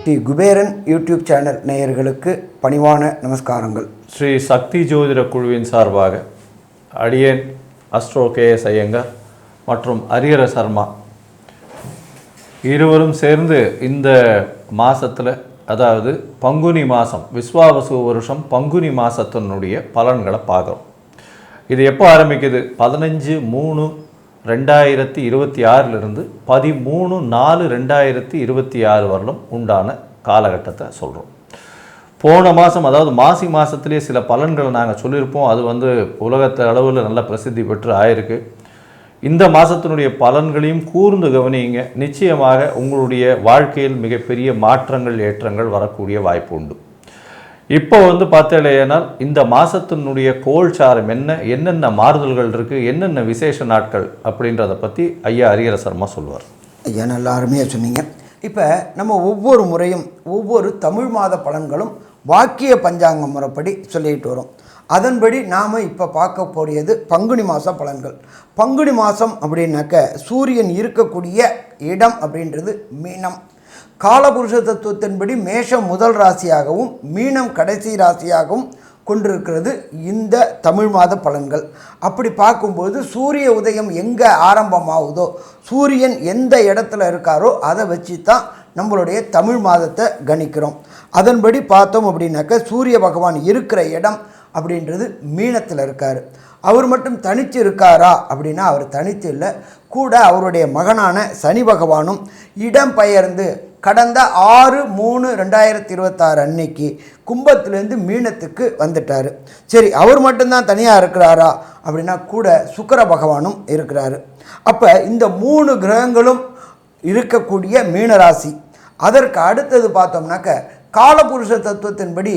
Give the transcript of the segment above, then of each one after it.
Sri Kuberan YouTube channel நேயர்களுக்கு பணிவான நமஸ்காரங்கள். ஸ்ரீ சக்தி ஜோதிட குழுவின் சார்பாக அடியேன் அஸ்ட்ரோ KS ஐயங்கார் மற்றும் ஹரிஹர சர்மா இருவரும் சேர்ந்து இந்த மாதத்தில், அதாவது பங்குனி மாதம், விஸ்வாவசு வருஷம் பங்குனி மாதத்தினுடைய பலன்களை பார்க்குறோம். இது எப்போ ஆரம்பிக்குது? 15/3/2026 13/4/2026 வரலும் உண்டான காலகட்டத்தை சொல்கிறோம். போன மாதம், அதாவது மாசி மாதத்துலேயே சில பலன்களை நாங்கள் சொல்லியிருப்போம். அது உலகத்து அளவில் நல்ல பிரசித்தி பெற்று ஆயிருக்கு. இந்த மாதத்தினுடைய பலன்களையும் கூர்ந்து கவனிங்க. நிச்சயமாக உங்களுடைய வாழ்க்கையில் மிகப்பெரிய மாற்றங்கள், ஏற்றங்கள் வரக்கூடிய வாய்ப்பு உண்டு. இப்போ பார்த்தேனால் இந்த மாதத்தினுடைய கோல்சாரம் என்னென்ன மாறுதல்கள் இருக்குது, என்னென்ன விசேஷ நாட்கள் அப்படின்றத பற்றி ஐயா ஹரிஹர சர்மா சொல்லுவார். ஐயா நல்லா அருமையாக சொன்னீங்க. இப்போ நம்ம ஒவ்வொரு முறையும் ஒவ்வொரு தமிழ் மாத பலன்களும் வாக்கிய பஞ்சாங்க முறைப்படி சொல்லிட்டு வரோம். அதன்படி நாம் இப்போ பார்க்கக்கூடியது பங்குனி மாத பலன்கள். பங்குனி மாதம் அப்படின்னாக்க சூரியன் இருக்கக்கூடிய இடம் அப்படின்றது மீனம். காலபுருஷ தத்துவத்தின்படி மேஷம் முதல் ராசியாகவும் மீனம் கடைசி ராசியாகவும் கொண்டிருக்கிறது இந்த தமிழ் மாத பலன்கள். அப்படி பார்க்கும்போது சூரிய உதயம் எங்கே ஆரம்பமாகுதோ, சூரியன் எந்த இடத்துல இருக்காரோ அதை வச்சு தான் நம்மளுடைய தமிழ் மாதத்தை கணிக்கிறோம். அதன்படி பார்த்தோம் அப்படின்னாக்க சூரிய பகவான் இருக்கிற இடம் அப்படின்றது மீனத்தில் இருக்கார். அவர் மட்டும் தனித்து இருக்காரா அப்படின்னா அவர் தனித்து இல்லை, கூட அவருடைய மகனான சனி பகவானும் இடம் பெயர்ந்து கடந்த 6/3/2026 அன்னைக்கு கும்பத்திலேருந்து மீனத்துக்கு வந்துட்டார். சரி, அவர் மட்டும்தான் தனியாக இருக்கிறாரா அப்படின்னா கூட சுக்கிர பகவானும் இருக்கிறாரு. அப்போ இந்த 3 கிரகங்களும் இருக்கக்கூடிய மீனராசி. அதற்கு அடுத்தது பார்த்தோம்னாக்க காலபுருஷ தத்துவத்தின்படி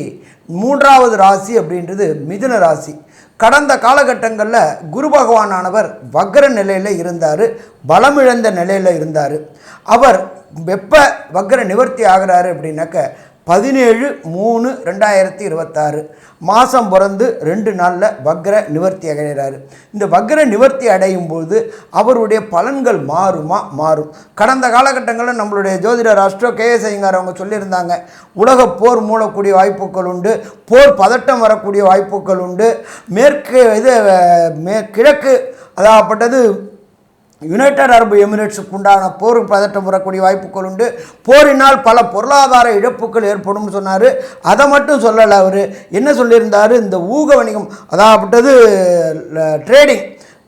3வது ராசி அப்படின்றது மிதுன ராசி. கடந்த காலகட்டங்களில் குரு பகவானானவர் வக்ர நிலையில் இருந்தார், பலமிழந்த நிலையில் இருந்தார். அவர் வெப்ப வக்ர நிவர்த்தி ஆகிறாரு அப்படின்னாக்க 17/3/2026 மாதம் பிறந்து 2 நாளில் வக்ர நிவர்த்தி அடைகிறாரு. இந்த வக்ர நிவர்த்தி அடையும் போது அவருடைய பலன்கள் மாறும். கடந்த காலகட்டங்களில் நம்மளுடைய ஜோதிடர் அஸ்ட்ரோ KS ஐயங்கார் அவங்க சொல்லியிருந்தாங்க, உலக போர் மூலக்கூடிய வாய்ப்புகள் உண்டு, போர் பதட்டம் வரக்கூடிய வாய்ப்புகள் உண்டு, கிழக்கு அதாகப்பட்டது யுனைடெட் அரபு எமிரேட்ஸுக்கு உண்டான போர் பதட்டம் வரக்கூடிய வாய்ப்புகள் உண்டு, போரினால் பல பொருளாதார இழப்புகள் ஏற்படும் சொன்னார். அதை மட்டும் சொல்லலை, அவர் என்ன சொல்லியிருந்தார், இந்த ஊக வணிகம் அதாகப்பட்டது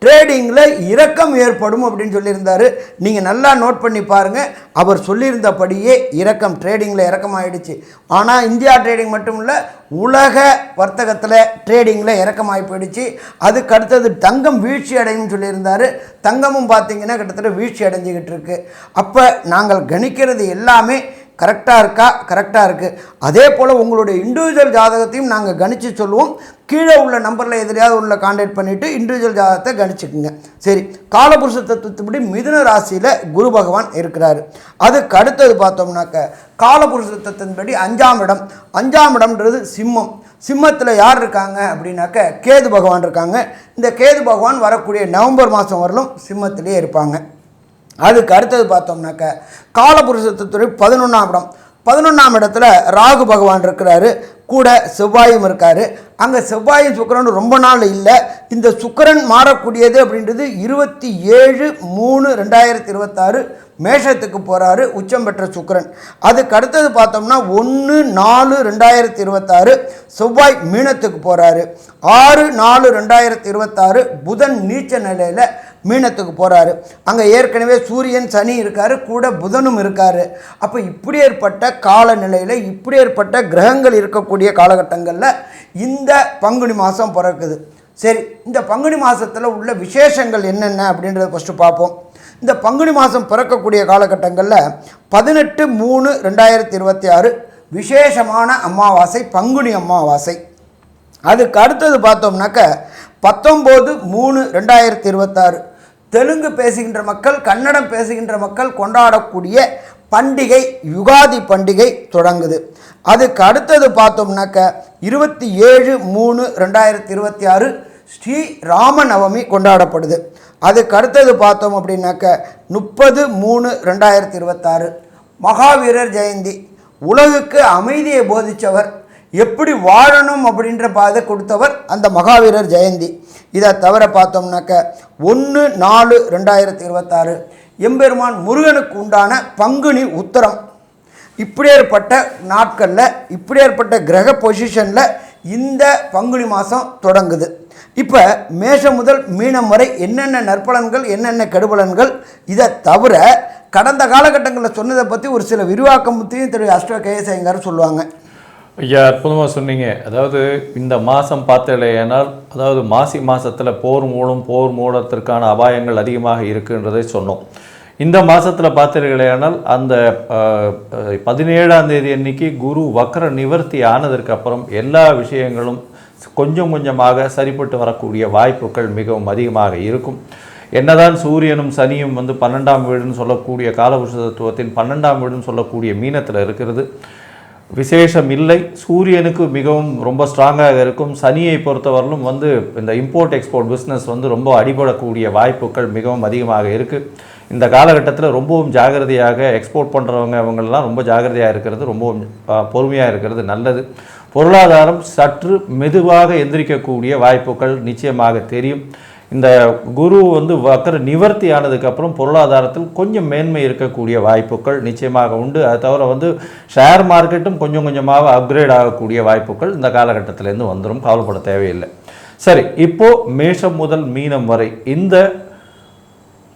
ட்ரேடிங்கில் இறக்கம் ஏற்படும் அப்படின்னு சொல்லியிருந்தார். நீங்கள் நல்லா நோட் பண்ணி பாருங்கள், அவர் சொல்லியிருந்தபடியே ட்ரேடிங்கில் இறக்கம் ஆகிடுச்சு. ஆனால் இந்தியா ட்ரேடிங் மட்டும் இல்லை, உலக வர்த்தகத்தில் ட்ரேடிங்கில் இறக்கமாகி போயிடுச்சு. அதுக்கு அடுத்தது தங்கம் வீழ்ச்சி அடையும் சொல்லியிருந்தார். தங்கமும் பார்த்திங்கன்னா கிட்டத்தட்ட வீழ்ச்சி அடைஞ்சிக்கிட்டு இருக்கு. அப்போ நாங்கள் கணிக்கிறது எல்லாமே கரெக்டாக இருக்குது. அதே போல் உங்களுடைய இண்டிவிஜுவல் ஜாதகத்தையும் நாங்கள் கணித்து சொல்லுவோம். கீழே உள்ள நம்பரில் எதிரையாவது உள்ள கான்டாக்ட் பண்ணிவிட்டு இண்டிவிஜுவல் ஜாதகத்தை கணிச்சுக்குங்க. சரி, காலபுருஷ தத்துவத்துப்படி மிதுன ராசியில் குரு பகவான் இருக்கிறார். அதுக்கு அடுத்தது பார்த்தோம்னாக்க காலபுருஷ தத்துவத்தின்படி 5ஆம் இடம்ன்றது சிம்மம். சிம்மத்தில் யார் இருக்காங்க அப்படின்னாக்க கேது பகவான் இருக்காங்க. இந்த கேது பகவான் வரக்கூடிய நவம்பர் மாதம் வரலும் சிம்மத்திலே இருப்பாங்க. அதுக்கு அடுத்தது பார்த்தோம்னாக்க காலபுருஷத்துறை 11ஆம் இடத்துல ராகு பகவான் இருக்கிறாரு, கூட செவ்வாயும் இருக்கார். அங்கே செவ்வாயும் சுக்கிரனும் ரொம்ப நாள் இல்லை. இந்த சுக்கிரன் மாறக்கூடியது அப்படின்றது 27/3/2026 மேஷத்துக்கு போகிறாரு, உச்சம் பெற்ற சுக்கிரன். அதுக்கு அடுத்தது பார்த்தோம்னா 1/4/2026 செவ்வாய் மீனத்துக்கு போகிறாரு. 6/4/2026 புதன் நீச்ச நிலையில் மீனத்துக்கு போகிறாரு. அங்கே ஏற்கனவே சூரியன் சனி இருக்கார், கூட புதனும் இருக்கார். அப்போ இப்படி ஏற்பட்ட காலநிலையில், இப்படி ஏற்பட்ட கிரகங்கள் இருக்கக்கூடிய காலகட்டங்களில் இந்த பங்குனி மாதம் பிறக்குது. சரி, இந்த பங்குனி மாதத்தில் உள்ள விசேஷங்கள் என்னென்ன அப்படின்றத ஃபஸ்ட்டு பார்ப்போம். இந்த பங்குனி மாதம் பிறக்கக்கூடிய காலகட்டங்களில் 18/3/2026 விசேஷமான அமாவாசை, பங்குனி அமாவாசை. அதுக்கு அடுத்தது பார்த்தோம்னாக்க 19/3/2026 தெலுங்கு பேசுகின்ற மக்கள், கன்னடம் பேசுகின்ற மக்கள் கொண்டாடக்கூடிய பண்டிகை யுகாதி பண்டிகை தொடங்குது. அதுக்கு அடுத்தது பார்த்தோம்னாக்க 27/3/2026 ஸ்ரீ ராமநவமி கொண்டாடப்படுது. அதுக்கு அடுத்தது பார்த்தோம் அப்படின்னாக்க 30/3/2026 மகாவீரர் ஜெயந்தி. உலகுக்கு அமைதியை போதித்தவர், எப்படி வாழணும் அப்படின்ற பாதை கொடுத்தவர் அந்த மகாவீரர் ஜெயந்தி. இதை தவிர பார்த்தோம்னாக்க 1/4/2026 எம்பெருமான் முருகனுக்கு உண்டான பங்குனி உத்தரம். இப்படியேற்பட்ட நாட்களில், இப்படியேற்பட்ட கிரக பொசிஷனில் இந்த பங்குனி மாதம் தொடங்குது. இப்போ மேஷம் முதல் மீனம் வரை என்னென்ன நற்பலன்கள், என்னென்ன கெடுபலன்கள், இதை தவிர கடந்த காலகட்டங்களில் சொன்னதை பற்றி ஒரு சில விரிவாக்கத்தையும் திரு அஷ்ட கேஎஸ் ஐயங்கார் சொல்லுவாங்க. ஐயா, அற்புதமாக சொன்னீங்க. அதாவது இந்த மாதம் பார்த்தலையானால், அதாவது மாசி மாதத்தில் போர் மூலத்திற்கான அபாயங்கள் அதிகமாக இருக்குன்றதை சொன்னோம். இந்த மாதத்தில் பார்த்தீர்களேயானால் அந்த 17ஆம் தேதி அன்னைக்கு குரு வக்ர நிவர்த்தி ஆனதற்கு அப்புறம் எல்லா விஷயங்களும் கொஞ்சம் கொஞ்சமாக சரிப்பட்டு வரக்கூடிய வாய்ப்புகள் மிகவும் அதிகமாக இருக்கும். என்னதான் சூரியனும் சனியும் 12ஆம் வீடுன்னு சொல்லக்கூடிய காலபுருஷ தத்துவத்தின் 12ஆம் வீடுன்னு சொல்லக்கூடிய மீனத்தில் இருக்கிறது, விசேஷம் இல்லை. சூரியனுக்கு மிகவும் ரொம்ப ஸ்ட்ராங்காக இருக்கும். சனியை பொறுத்தவரையிலும் இந்த இம்போர்ட் எக்ஸ்போர்ட் பிஸ்னஸ் ரொம்ப அடிபடக்கூடிய வாய்ப்புகள் மிகவும் அதிகமாக இருக்குது. இந்த காலகட்டத்தில் ரொம்பவும் ஜாகிரதையாக எக்ஸ்போர்ட் பண்ணுறவங்க அவங்களெல்லாம் ரொம்ப ஜாகிரதையாக இருக்கிறது, ரொம்பவும் பொறுமையாக இருக்கிறது நல்லது. பொருளாதாரம் சற்று மெதுவாக எந்திரிக்கக்கூடிய வாய்ப்புகள் நிச்சயமாக தெரியும். இந்த குரு வக்கர நிவர்த்தி ஆனதுக்கப்புறம் பொருளாதாரத்தில் கொஞ்சம் மேன்மை இருக்கக்கூடிய வாய்ப்புகள் நிச்சயமாக உண்டு. அது தவிர ஷேர் மார்க்கெட்டும் கொஞ்சம் கொஞ்சமாக அப்கிரேட் ஆகக்கூடிய வாய்ப்புகள் இந்த காலகட்டத்திலேருந்து வந்துடும், கவலைப்பட தேவையில்லை. சரி, இப்போது மேஷம் முதல் மீனம் வரை இந்த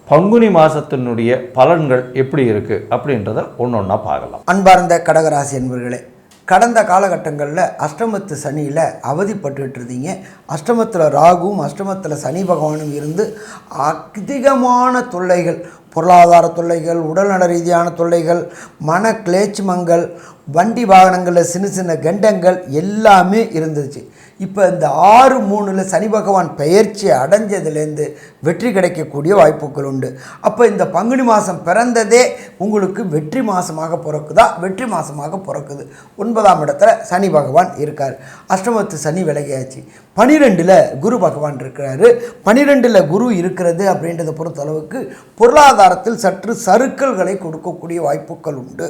பங்குனி மாதத்தினுடைய பலன்கள் எப்படி இருக்குது அப்படின்றத ஒன்று ஒன்றா பார்க்கலாம். அன்பார்ந்த கடகராசி என்பவர்களே, கடந்த காலகட்டங்களில் அஷ்டமத்து சனியில் அவதிப்பட்டு இருந்தீங்க. அஷ்டமத்தில் ராகுவும் அஷ்டமத்தில் சனி பகவானும் இருந்து அதிகமான தொல்லைகள், பொருளாதார தொல்லைகள், உடல்நல ரீதியான தொல்லைகள், மன கிளேச்சுமங்கள், வண்டி வாகனங்களில் சின்ன சின்ன கண்டங்கள் எல்லாமே இருந்துச்சு. இப்போ இந்த 6/3 சனி பகவான் பெயர்ச்சி அடைஞ்சதுலேருந்து வெற்றி கிடைக்கக்கூடிய வாய்ப்புகள் உண்டு. அப்போ இந்த பங்குனி மாதம் பிறந்ததே உங்களுக்கு வெற்றி மாதமாக பிறக்குதா? வெற்றி மாதமாக பிறக்குது. 9ஆம் இடத்துல சனி பகவான் இருக்கார். அஷ்டமத்து சனி விலகியாச்சு. 12ல் குரு பகவான் இருக்கிறாரு. 12ல் குரு இருக்கிறது அப்படின்றத பொறுத்தளவுக்கு பொருளாதாரத்தில் சற்று சறுக்கல்களை கொடுக்கக்கூடிய வாய்ப்புகள் உண்டு.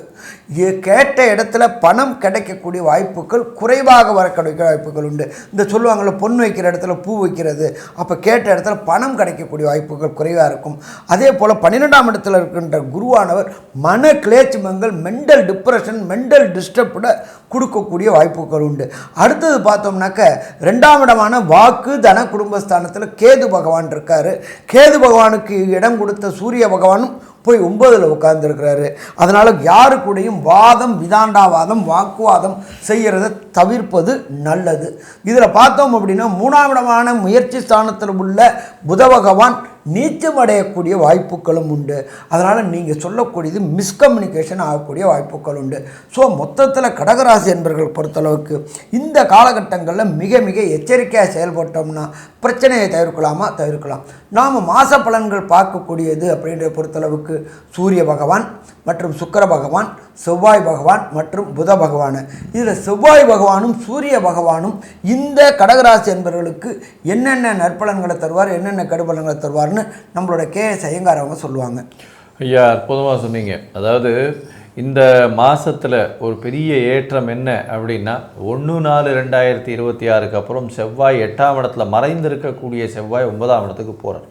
கேட்ட இடத்துல பணம் கிடைக்கக்கூடிய வாய்ப்புகள் குறைவாக வர கிடைக்க வாய்ப்புகள் உண்டு. இந்த சொல்லுவாங்கள்ல, பொன் வைக்கிற இடத்துல பூ வைக்கிறது, அப்போ கேட்ட இடத்துல பணம் கிடைக்கக்கூடிய வாய்ப்புகள் குறைவாக இருக்கும். அதே போல் 12ஆம் இடத்துல இருக்கின்ற குருவானவர் மன கிளேச்சுமங்கள், மென்டல் டிப்ரெஷன், மென்டல் டிஸ்டர்பை கொடுக்கக்கூடிய வாய்ப்புகள் உண்டு. அடுத்தது பார்த்தோம்னாக்க 2ஆம் இடமான வாக்கு தன குடும்பஸ்தானத்தில் கேது பகவான் இருக்கார். கேது பகவானுக்கு இடம் கொடுத்த சூரிய பகவானும் போய் 9ல் உட்கார்ந்துருக்கிறாரு. அதனால் யாரு கூடயும் வாதம், விதாண்டாவாதம், வாக்குவாதம் செய்கிறத தவிர்ப்பது நல்லது. இதில் பார்த்தோம் அப்படின்னா 3ஆம் இடமான முயற்சி ஸ்தானத்தில் உள்ள புத பகவான் நீச்சம் அடையக்கூடிய வாய்ப்புகளும் உண்டு. அதனால் நீங்கள் சொல்லக்கூடியது மிஸ்கம்யூனிகேஷன் ஆகக்கூடிய வாய்ப்புகள் உண்டு. ஸோ மொத்தத்தில் கடகராசி என்பவர்கள் பொறுத்தளவுக்கு இந்த காலகட்டங்களில் மிக மிக எச்சரிக்கையாக செயல்பட்டோம்னா பிரச்சனையை தவிர்க்கலாம். நாம் மாத பலன்கள் பார்க்கக்கூடியது அப்படின்ற பொறுத்தளவுக்கு சூரிய பகவான் மற்றும் சுக்கிர பகவான், செவ்வாய் பகவான் மற்றும் புத பகவான். இதில் செவ்வாய் பகவானும் சூரிய பகவானும் இந்த கடகராசி என்பவர்களுக்கு என்னென்ன நற்பலன்களை தருவார், என்னென்ன கெடுபலன்களை தருவார்னு நம்மளோட கேஎஸ் ஐயங்கார் அவங்க சொல்லுவாங்க. ஐயா, அற்புதமாக சொன்னீங்க. அதாவது இந்த மாதத்தில் ஒரு பெரிய ஏற்றம் என்ன அப்படின்னா, 1/4/2026 அப்புறம் செவ்வாய் 8ஆம் இடத்துல மறைந்திருக்கக்கூடிய செவ்வாய் 9ஆம் இடத்துக்கு போகிறார்.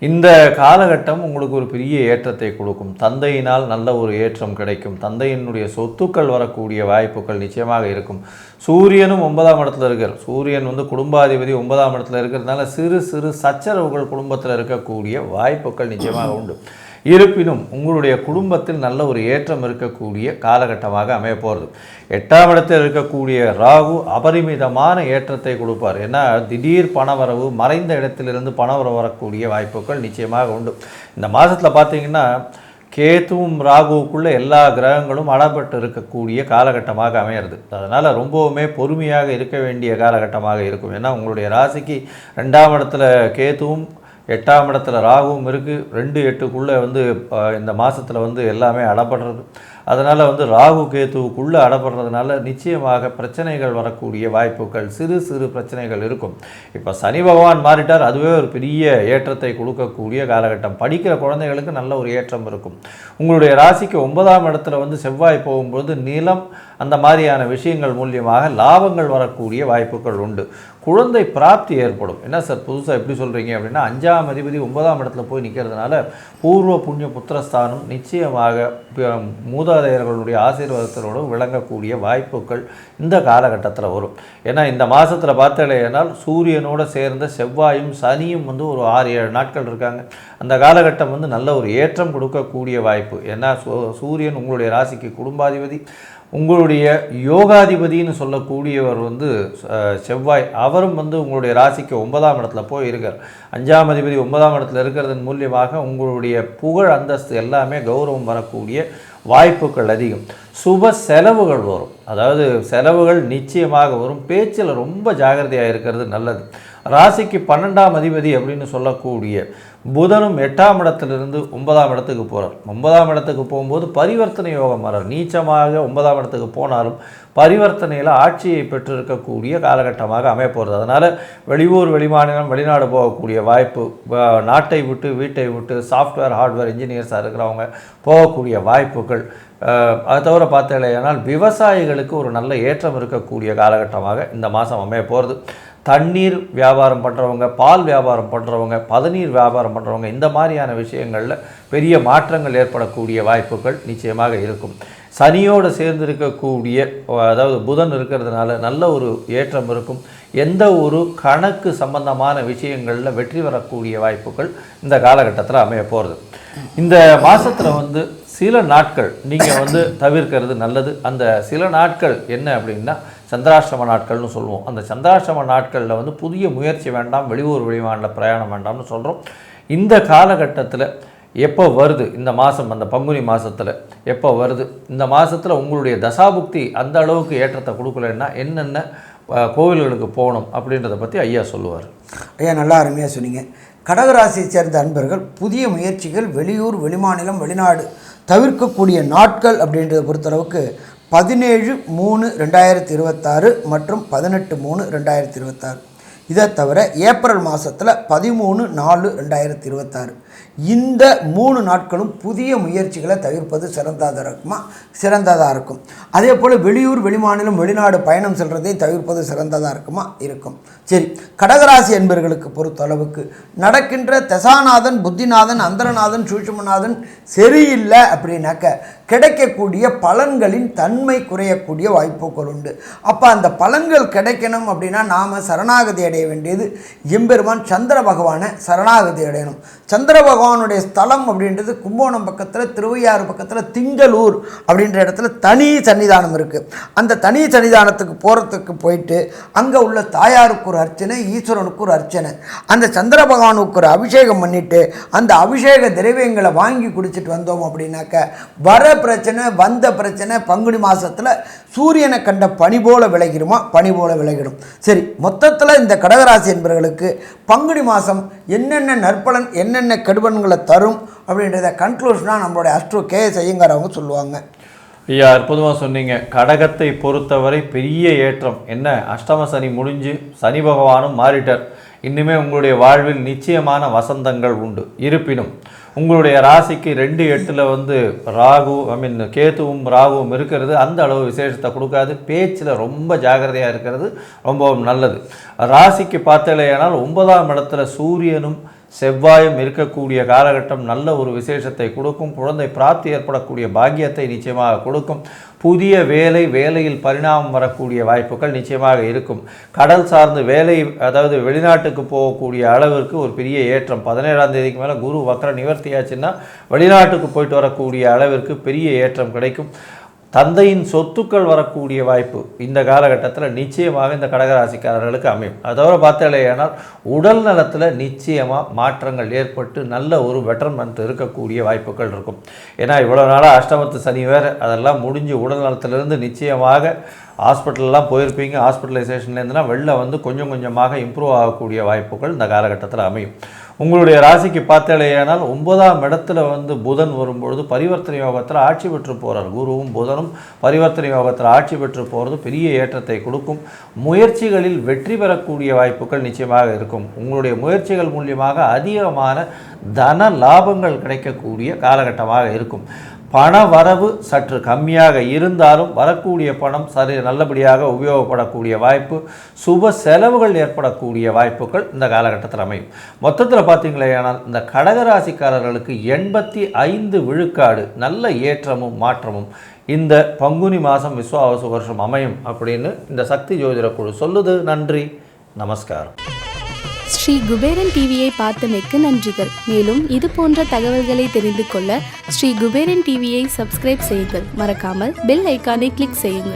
இந்த காலகட்டம் உங்களுக்கு ஒரு பெரிய ஏற்றத்தை கொடுக்கும். தந்தையினால் நல்ல ஒரு ஏற்றம் கிடைக்கும். தந்தையினுடைய சொத்துக்கள் வரக்கூடிய வாய்ப்புகள் நிச்சயமாக இருக்கும். சூரியனும் 9ஆம் இடத்துல இருக்கார். சூரியன் குடும்பாதிபதி 9ஆம் இடத்துல இருக்கிறதுனால சிறு சிறு சச்சரவுகள் குடும்பத்தில் இருக்கக்கூடிய வாய்ப்புகள் நிச்சயமாக உண்டு. இருப்பினும் உங்களுடைய குடும்பத்தில் நல்ல ஒரு ஏற்றம் இருக்கக்கூடிய காலகட்டமாக அமைய போகிறது. 8ஆம் இடத்தில் இருக்கக்கூடிய ராகு அபரிமிதமான ஏற்றத்தை கொடுப்பார். ஏன்னா திடீர் பணவரவு, மறைந்த இடத்திலிருந்து பணவரவு வரக்கூடிய வாய்ப்புகள் நிச்சயமாக உண்டு. இந்த மாதத்தில் பார்த்தீங்கன்னா கேதுவும் ராகுவுக்குள்ளே எல்லா கிரகங்களும் அடப்பட்டு இருக்கக்கூடிய காலகட்டமாக அமையிறது. அதனால் ரொம்பவுமே பொறுமையாக இருக்க வேண்டிய காலகட்டமாக இருக்கும். ஏன்னா உங்களுடைய ராசிக்கு 2ஆம் இடத்துல கேதுவும் 8ஆம் இடத்துல ராகுவும் இருக்குது. 2-8க்குள்ளே இந்த மாதத்தில் எல்லாமே அடப்படுறது. அதனால் வந்து ராகு கேத்துவுக்குள்ளே அடப்படுறதுனால நிச்சயமாக பிரச்சனைகள் வரக்கூடிய வாய்ப்புகள், சிறு சிறு பிரச்சனைகள் இருக்கும். இப்போ சனி பகவான் மாறிட்டார், அதுவே ஒரு பெரிய ஏற்றத்தை கொடுக்கக்கூடிய காலகட்டம். படிக்கிற குழந்தைகளுக்கு நல்ல ஒரு ஏற்றம் இருக்கும். உங்களுடைய ராசிக்கு 9ஆம் இடத்துல வந்து செவ்வாய் போகும்போது நிலம் அந்த மாதிரியான விஷயங்கள் மூலியமாக லாபங்கள் வரக்கூடிய வாய்ப்புகள் உண்டு. குழந்தை பிராப்தி ஏற்படும். என்ன சார் புதுசாக எப்படி சொல்கிறீங்க அப்படின்னா, 5ஆம் அதிபதி 9ஆம் இடத்துல போய் நிற்கிறதுனால பூர்வ புண்ணிய புத்திரஸ்தானம் நிச்சயமாக மூதாதையர்களுடைய ஆசீர்வாதத்தோடு விளங்கக்கூடிய வாய்ப்புகள் இந்த காலகட்டத்தில் வரும். ஏன்னா இந்த மாதத்தில் பார்த்தேனால் சூரியனோடு சேர்ந்த செவ்வாயும் சனியும் வந்து ஒரு 6-7 நாட்கள் இருக்காங்க. அந்த காலகட்டம் வந்து நல்ல ஒரு ஏற்றம் கொடுக்கக்கூடிய வாய்ப்பு. ஏன்னா சூரியன் உங்களுடைய ராசிக்கு குடும்பாதிபதி, உங்களுடைய யோகாதிபதினு சொல்லக்கூடியவர் வந்து செவ்வாய், அவரும் வந்து உங்களுடைய ராசிக்கு 9ஆம் இடத்துல போய் இருக்கார். 5ஆம் அதிபதி 9ஆம் இடத்துல இருக்கிறதன் மூலியமாக உங்களுடைய புகழ் அந்தஸ்து எல்லாமே கௌரவம் வரக்கூடிய வாய்ப்புகள் அதிகம். சுப செலவுகள் வரும், அதாவது செலவுகள் நிச்சயமாக வரும். பேச்சில் ரொம்ப ஜாகிரதையாக இருக்கிறது நல்லது. ராசிக்கு 12ஆம் அதிபதி அப்படின்னு சொல்லக்கூடிய புதனும் 8ஆம் இடத்திலிருந்து 9ஆம் இடத்துக்கு போகிறார். 9ஆம் இடத்துக்கு போகும்போது பரிவர்த்தனை யோகம் வரார். நீச்சமாக 9ஆம் இடத்துக்கு போனாலும் பரிவர்த்தனையில் ஆட்சியை பெற்றிருக்கக்கூடிய காலகட்டமாக அமையப்போகிறது. அதனால் வெளியூர், வெளிமாநிலம், வெளிநாடு போகக்கூடிய வாய்ப்பு, நாட்டை விட்டு வீட்டை விட்டு சாஃப்ட்வேர் ஹார்ட்வேர் இன்ஜினியர்ஸாக இருக்கிறவங்க போகக்கூடிய வாய்ப்புகள். அதை தவிர பார்த்தீங்கன்னா விவசாயிகளுக்கு ஒரு நல்ல ஏற்றம் இருக்கக்கூடிய காலகட்டமாக இந்த மாதம் அமைய போகிறது. தண்ணீர் வியாபாரம் பண்ணுறவங்க, பால் வியாபாரம் பண்ணுறவங்க, பதநீர் வியாபாரம் பண்ணுறவங்க, இந்த மாதிரியான விஷயங்களில் பெரிய மாற்றங்கள் ஏற்படக்கூடிய வாய்ப்புகள் நிச்சயமாக இருக்கும். சனியோடு சேர்ந்து இருக்கக்கூடிய, அதாவது புதன் இருக்கிறதுனால நல்ல ஒரு ஏற்றம் இருக்கும். எந்த ஒரு கணக்கு சம்பந்தமான விஷயங்களில் வெற்றி வரக்கூடிய வாய்ப்புகள் இந்த காலகட்டத்தில் அமைய போகிறது. இந்த மாதத்தில் வந்து சில நாட்கள் நீங்கள் வந்து தவிர்க்கிறது நல்லது. அந்த சில நாட்கள் என்ன அப்படின்னா சந்திராஷ்டம நாட்கள்னு சொல்லுவோம். அந்த சந்திராஷ்டம நாட்களில் வந்து புதிய முயற்சி வேண்டாம், வெளியூர் வெளிமாநில பிரயாணம் வேண்டாம்னு சொல்கிறோம். இந்த காலகட்டத்தில் எப்போ வருது இந்த மாதம், அந்த பங்குனி மாதத்தில் எப்போ வருது, இந்த மாதத்தில் உங்களுடைய தசாபுக்தி அந்த அளவுக்கு ஏற்றத்தை கொடுக்கலன்னா என்னென்ன கோவில்களுக்கு போகணும் அப்படின்றத பற்றி ஐயா சொல்லுவார். ஐயா நல்லா அருமையாக சொன்னீங்க. கடகராசியை சேர்ந்த அன்பர்கள் புதிய முயற்சிகள், வெளியூர் வெளிமாநிலம் வெளிநாடு தவிர்க்கக்கூடிய நாட்கள் அப்படின்றத பொறுத்தளவுக்கு 17/3/2026 மற்றும் 18/3/2026. இதை தவிர ஏப்ரல் மாதத்தில் 13/4/2026. இந்த 3 நாட்களும் புதிய முயற்சிகளை தவிர்ப்பது சிறந்ததாக இருக்கும். அதே போல் வெளியூர் வெளிமாநிலம் வெளிநாடு பயணம் செல்வதை தவிர்ப்பது சிறந்ததாக இருக்கும். சரி, கடகராசி என்பவர்களுக்கு பொறுத்தளவுக்கு நடக்கின்ற தசாநாதன், புத்திநாதன், அந்தரநாதன், சூட்சுமநாதன் சரியில்லை அப்படின்னாக்க கிடைக்கக்கூடிய பலன்களின் தன்மை குறையக்கூடிய வாய்ப்புகள் உண்டு. அப்போ அந்த பலன்கள் கிடைக்கணும் அப்படின்னா நாம் சரணாகதி அடைய வேண்டியது எம்பெருமான் சந்திர பகவானை சரணாகதி அடையணும். சந்திர பகவானுடைய ஸ்தலம் அப்படின்றது கும்போணம் பக்கத்தில், திருவையாறு பக்கத்தில், திங்களூர் அப்படின்ற இடத்துல தனி சன்னிதானம் இருக்குது. அந்த தனி சன்னிதானத்துக்கு போயிட்டு அங்கே உள்ள தாயாருக்கு ஒரு அர்ச்சனை, ஈஸ்வரனுக்கு ஒரு அர்ச்சனை, அந்த சந்திர பகவானுக்கு ஒரு அபிஷேகம் பண்ணிவிட்டு அந்த அபிஷேக திரவியங்களை வாங்கி குடிச்சிட்டு வந்தோம் அப்படின்னாக்க வர பிரச்சனை, வந்த பிரச்சனை பங்குனி மாதத்தில் சூரியனை கண்ட பனி போல விலகிடுமா, பனி போல விலகிடும். சரி, மொத்தத்தில் இந்த கடகராசி என்பவர்களுக்கு பங்குனி மாதம் என்னென்ன நற்பலன், என்னென்ன கெடுபன்களை தரும் அப்படின்றத கன்க்ளூஷனாக நம்மளுடைய அஸ்ட்ரோ KS ஐயங்கார் அவங்க சொல்லுவாங்க. ஐயா அற்புதமாக சொன்னீங்க. கடகத்தை பொறுத்தவரை பெரிய ஏற்றம் என்ன, அஷ்டம சனி முடிஞ்சு சனி பகவானும் மாறிட்டார். இன்னுமே உங்களுடைய வாழ்வில் நிச்சயமான வசந்தங்கள் உண்டு. இருப்பினும் உங்களுடைய ராசிக்கு 2/8 வந்து ராகு, கேத்துவும் ராகுவும் இருக்கிறது அந்த அளவு விசேஷத்தை கொடுக்காது. பேச்சில் ரொம்ப ஜாகிரதையாக இருக்கிறது ரொம்பவும் நல்லது. ராசிக்கு பார்த்தலையானால் 9ஆம் இடத்துல சூரியனும் செவ்வாயும் இருக்கக்கூடிய காலகட்டம் நல்ல ஒரு விசேஷத்தை கொடுக்கும். குழந்தை பிராப்தி ஏற்படக்கூடிய பாக்கியத்தை நிச்சயமாக கொடுக்கும். புதிய வேலையில் பரிணாமம் வரக்கூடிய வாய்ப்புகள் நிச்சயமாக இருக்கும். கடல் சார்ந்து வேலை, அதாவது வெளிநாட்டுக்கு போகக்கூடிய அளவிற்கு ஒரு பெரிய ஏற்றம். 17ஆம் தேதிக்கு மேலே குரு வக்ர நிவர்த்தியாச்சுன்னா வெளிநாட்டுக்கு போயிட்டு வரக்கூடிய அளவிற்கு பெரிய ஏற்றம் கிடைக்கும். தந்தையின் சொத்துக்கள் வரக்கூடிய வாய்ப்பு இந்த காலகட்டத்தில் நிச்சயமாக இந்த கடகராசிக்காரர்களுக்கு அமையும். அதோட பார்த்தாலேயானால் உடல் நலத்தில் நிச்சயமாக மாற்றங்கள் ஏற்பட்டு நல்ல ஒரு பெட்டர்மெண்ட் இருக்கக்கூடிய வாய்ப்புகள் இருக்கும். ஏன்னா இவ்வளோ நாளாக அஷ்டமத்து சனி வேறு, அதெல்லாம் முடிஞ்சு உடல் நலத்திலிருந்து நிச்சயமாக ஹாஸ்பிட்டல்லாம் போயிருப்பீங்க, ஹாஸ்பிட்டலைசேஷன்லேருந்துலாம் வெளில வந்து கொஞ்சம் கொஞ்சமாக இம்ப்ரூவ் ஆகக்கூடிய வாய்ப்புகள் இந்த காலகட்டத்தில் அமையும். உங்களுடைய ராசிக்கு பார்த்தேனால் 9ஆம் இடத்துல வந்து புதன் வரும்பொழுது பரிவர்த்தனை யோகத்தில் ஆட்சி பெற்று போகிறார். குருவும் புதனும் பரிவர்த்தனை யோகத்தில் ஆட்சி பெற்று போகிறது பெரிய ஏற்றத்தை கொடுக்கும். முயற்சிகளில் வெற்றி பெறக்கூடிய வாய்ப்புகள் நிச்சயமாக இருக்கும். உங்களுடைய முயற்சிகள் மூலியமாக அதிகமான தன லாபங்கள் கிடைக்கக்கூடிய காலகட்டமாக இருக்கும். பண வரவு சற்று கம்மியாக இருந்தாலும் வரக்கூடிய பணம் நல்லபடியாக உபயோகப்படக்கூடிய வாய்ப்பு, சுப செலவுகள் ஏற்படக்கூடிய வாய்ப்புகள் இந்த காலகட்டத்தில் அமையும். மொத்தத்தில் பார்த்தீங்களேனால் இந்த கடகராசிக்காரர்களுக்கு 85 விழுக்காடு நல்ல ஏற்றமும் மாற்றமும் இந்த பங்குனி மாதம் விஸ்வாவசு வருஷம் அமையும் அப்படின்னு இந்த சக்தி ஜோதிட குழு சொல்லுது. நன்றி, நமஸ்காரம். ஸ்ரீ குபேரன் டிவியை பார்த்தமைக்கு நன்றிகள். மேலும் இது போன்ற தகவல்களை தெரிந்து கொள்ள ஸ்ரீ குபேரன் டிவியை சப்ஸ்கிரைப் செய்யுங்கள். மறக்காமல் பெல் ஐக்கானை கிளிக் செய்யுங்கள்.